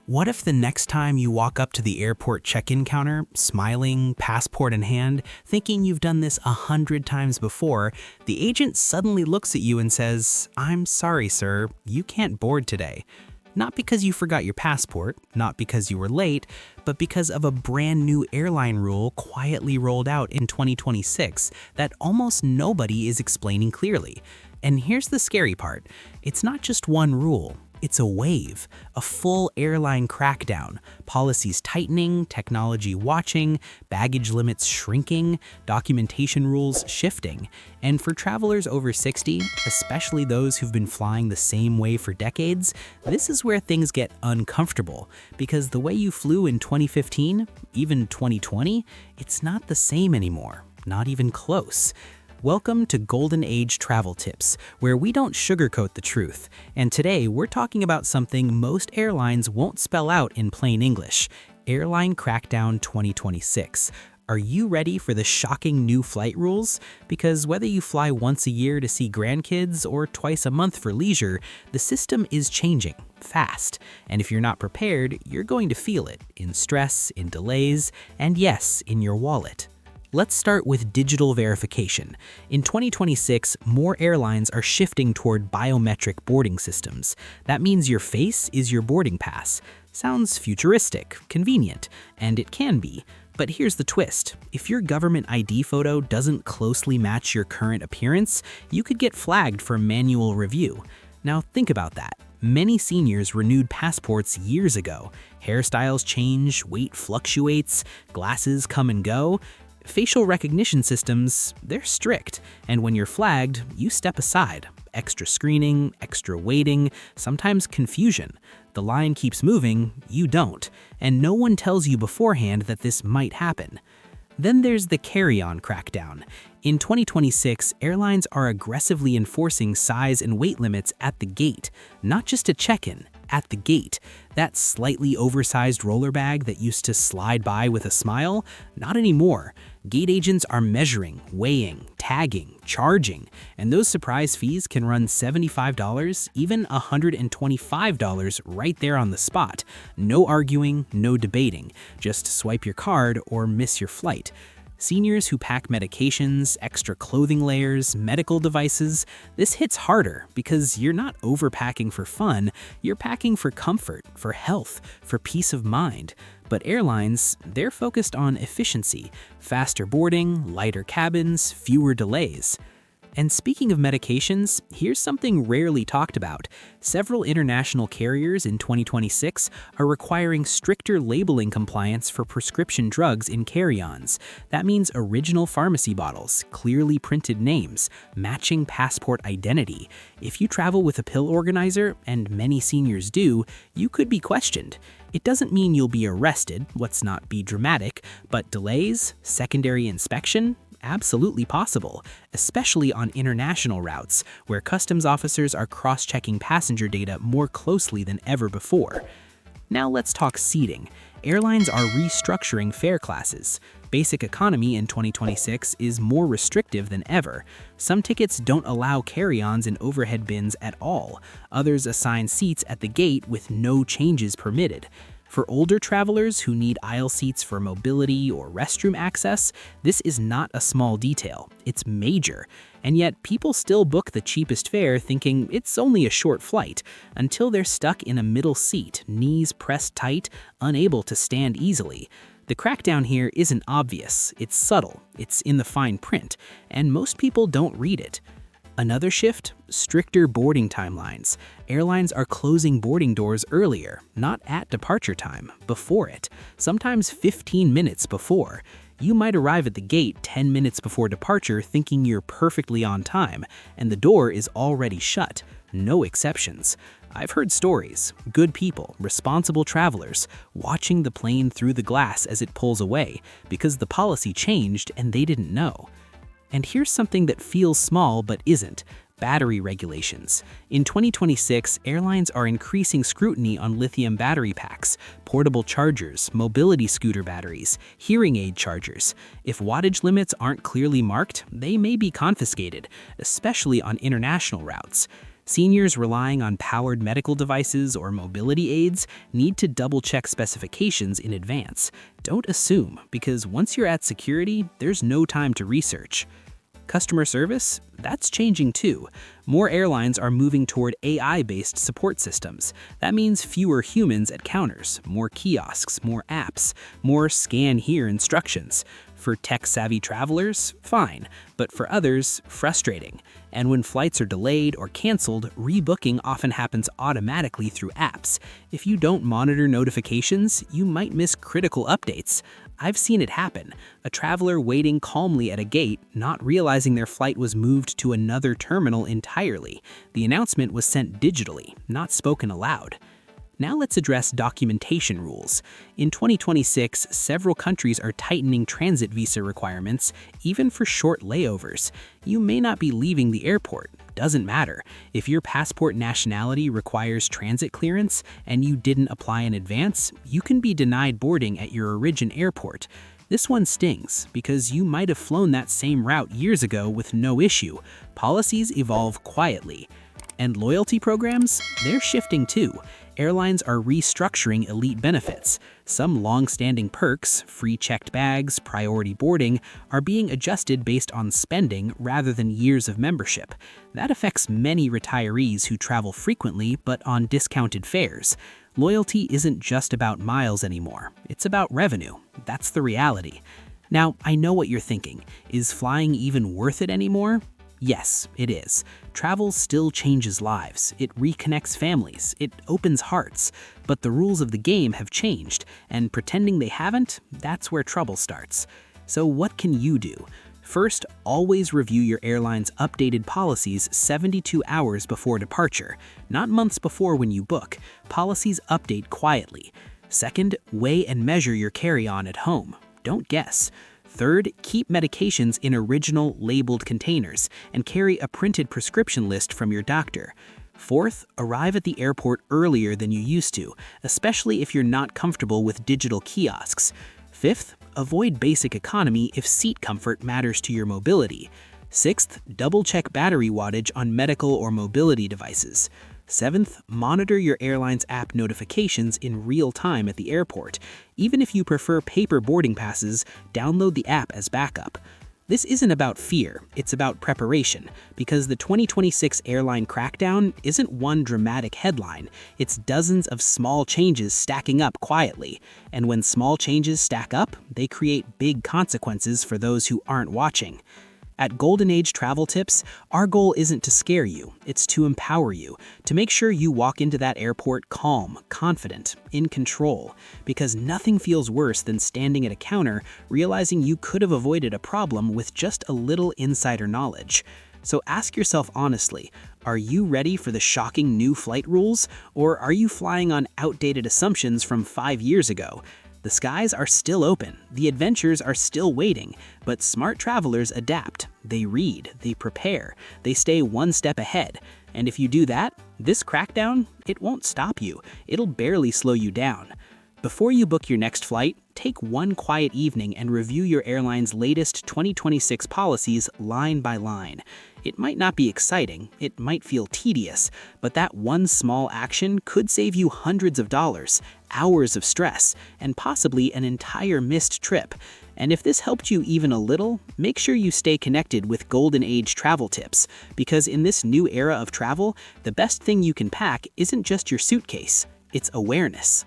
What if the next time you walk up to the airport check-in counter, smiling, passport in hand, thinking you've done this 100 times before, the agent suddenly looks at you and says, "I'm sorry, sir, you can't board today." Not because you forgot your passport, not because you were late, but because of a brand new airline rule quietly rolled out in 2026 that almost nobody is explaining clearly. And here's the scary part. It's not just one rule. It's a wave, a full airline crackdown, policies tightening, technology watching, baggage limits shrinking, documentation rules shifting. And for travelers over 60, especially those who've been flying the same way for decades, this is where things get uncomfortable, because the way you flew in 2015, even 2020, it's not the same anymore, not even close. Welcome to Golden Age Travel Tips, where we don't sugarcoat the truth. And today, we're talking about something most airlines won't spell out in plain English: Airline Crackdown 2026. Are you ready for the shocking new flight rules? Because whether you fly once a year to see grandkids or twice a month for leisure, the system is changing fast. And if you're not prepared, you're going to feel it in stress, in delays, and yes, in your wallet. Let's start with digital verification. In 2026, more airlines are shifting toward biometric boarding systems. That means your face is your boarding pass. Sounds futuristic, convenient, and it can be. But here's the twist. If your government ID photo doesn't closely match your current appearance, you could get flagged for manual review. Now think about that. Many seniors renewed passports years ago. Hairstyles change, weight fluctuates, glasses come and go. Facial recognition systems, they're strict, and when you're flagged, you step aside. Extra screening, extra waiting, sometimes confusion. The line keeps moving, you don't, and no one tells you beforehand that this might happen. Then there's the carry-on crackdown. In 2026, airlines are aggressively enforcing size and weight limits at the gate, not just at check-in, at the gate. That slightly oversized roller bag that used to slide by with a smile, not anymore. Gate agents are measuring, weighing, tagging, charging, and those surprise fees can run $75, even $125 right there on the spot. No arguing, no debating. Just swipe your card or miss your flight. Seniors who pack medications, extra clothing layers, medical devices, this hits harder because you're not overpacking for fun, you're packing for comfort, for health, for peace of mind. But airlines, they're focused on efficiency, faster boarding, lighter cabins, fewer delays. And speaking of medications, here's something rarely talked about. Several international carriers in 2026 are requiring stricter labeling compliance for prescription drugs in carry-ons. That means original pharmacy bottles, clearly printed names, matching passport identity. If you travel with a pill organizer, and many seniors do, you could be questioned. It doesn't mean you'll be arrested, let's not be dramatic, but delays, secondary inspection, absolutely possible, especially on international routes, where customs officers are cross-checking passenger data more closely than ever before. Now let's talk seating. Airlines are restructuring fare classes. Basic economy in 2026 is more restrictive than ever. Some tickets don't allow carry-ons and overhead bins at all. Others assign seats at the gate with no changes permitted. For older travelers who need aisle seats for mobility or restroom access, this is not a small detail, it's major. And yet people still book the cheapest fare thinking it's only a short flight, until they're stuck in a middle seat, knees pressed tight, unable to stand easily. The crackdown here isn't obvious, it's subtle, it's in the fine print, and most people don't read it. Another shift? Stricter boarding timelines. Airlines are closing boarding doors earlier, not at departure time, before it, sometimes 15 minutes before. You might arrive at the gate 10 minutes before departure thinking you're perfectly on time, and the door is already shut. No exceptions. I've heard stories, good people, responsible travelers, watching the plane through the glass as it pulls away, because the policy changed and they didn't know. And here's something that feels small but isn't: battery regulations. In 2026, airlines are increasing scrutiny on lithium battery packs, portable chargers, mobility scooter batteries, hearing aid chargers. If wattage limits aren't clearly marked, they may be confiscated, especially on international routes. Seniors relying on powered medical devices or mobility aids need to double-check specifications in advance. Don't assume, because once you're at security, there's no time to research. Customer service? That's changing too. More airlines are moving toward AI-based support systems. That means fewer humans at counters, more kiosks, more apps, more scan here instructions. For tech-savvy travelers, fine, but for others, frustrating. And when flights are delayed or canceled, rebooking often happens automatically through apps. If you don't monitor notifications, you might miss critical updates. I've seen it happen. A traveler waiting calmly at a gate, not realizing their flight was moved to another terminal entirely. The announcement was sent digitally, not spoken aloud. Now let's address documentation rules. In 2026, several countries are tightening transit visa requirements, even for short layovers. You may not be leaving the airport. Doesn't matter. If your passport nationality requires transit clearance and you didn't apply in advance, you can be denied boarding at your origin airport. This one stings because you might have flown that same route years ago with no issue. Policies evolve quietly. And loyalty programs? They're shifting too. Airlines are restructuring elite benefits. Some long-standing perks, free checked bags, priority boarding, are being adjusted based on spending rather than years of membership. That affects many retirees who travel frequently but on discounted fares. Loyalty isn't just about miles anymore. It's about revenue. That's the reality. Now, I know what you're thinking. Is flying even worth it anymore? Yes, it is. Travel still changes lives. It reconnects families. It opens hearts. But the rules of the game have changed, and pretending they haven't, that's where trouble starts. So what can you do? First, always review your airline's updated policies 72 hours before departure, not months before when you book. Policies update quietly. Second, weigh and measure your carry-on at home. Don't guess. Third, keep medications in original, labeled containers and carry a printed prescription list from your doctor. Fourth, arrive at the airport earlier than you used to, especially if you're not comfortable with digital kiosks. Fifth, avoid basic economy if seat comfort matters to your mobility. Sixth, double-check battery wattage on medical or mobility devices. Seventh, monitor your airline's app notifications in real time at the airport. Even if you prefer paper boarding passes, download the app as backup. This isn't about fear, it's about preparation, because the 2026 airline crackdown isn't one dramatic headline, it's dozens of small changes stacking up quietly. And when small changes stack up, they create big consequences for those who aren't watching. At Golden Age Travel Tips, our goal isn't to scare you, it's to empower you, to make sure you walk into that airport calm, confident, in control. Because nothing feels worse than standing at a counter realizing you could have avoided a problem with just a little insider knowledge. So ask yourself honestly, are you ready for the shocking new flight rules? Or are you flying on outdated assumptions from 5 years ago? The skies are still open, the adventures are still waiting, but smart travelers adapt. They read, they prepare, they stay one step ahead. And if you do that, this crackdown, it won't stop you. It'll barely slow you down. Before you book your next flight, take one quiet evening and review your airline's latest 2026 policies line by line. It might not be exciting, it might feel tedious, but that one small action could save you hundreds of dollars, hours of stress, and possibly an entire missed trip. And if this helped you even a little, make sure you stay connected with Golden Age Travel Tips, because in this new era of travel, the best thing you can pack isn't just your suitcase, it's awareness.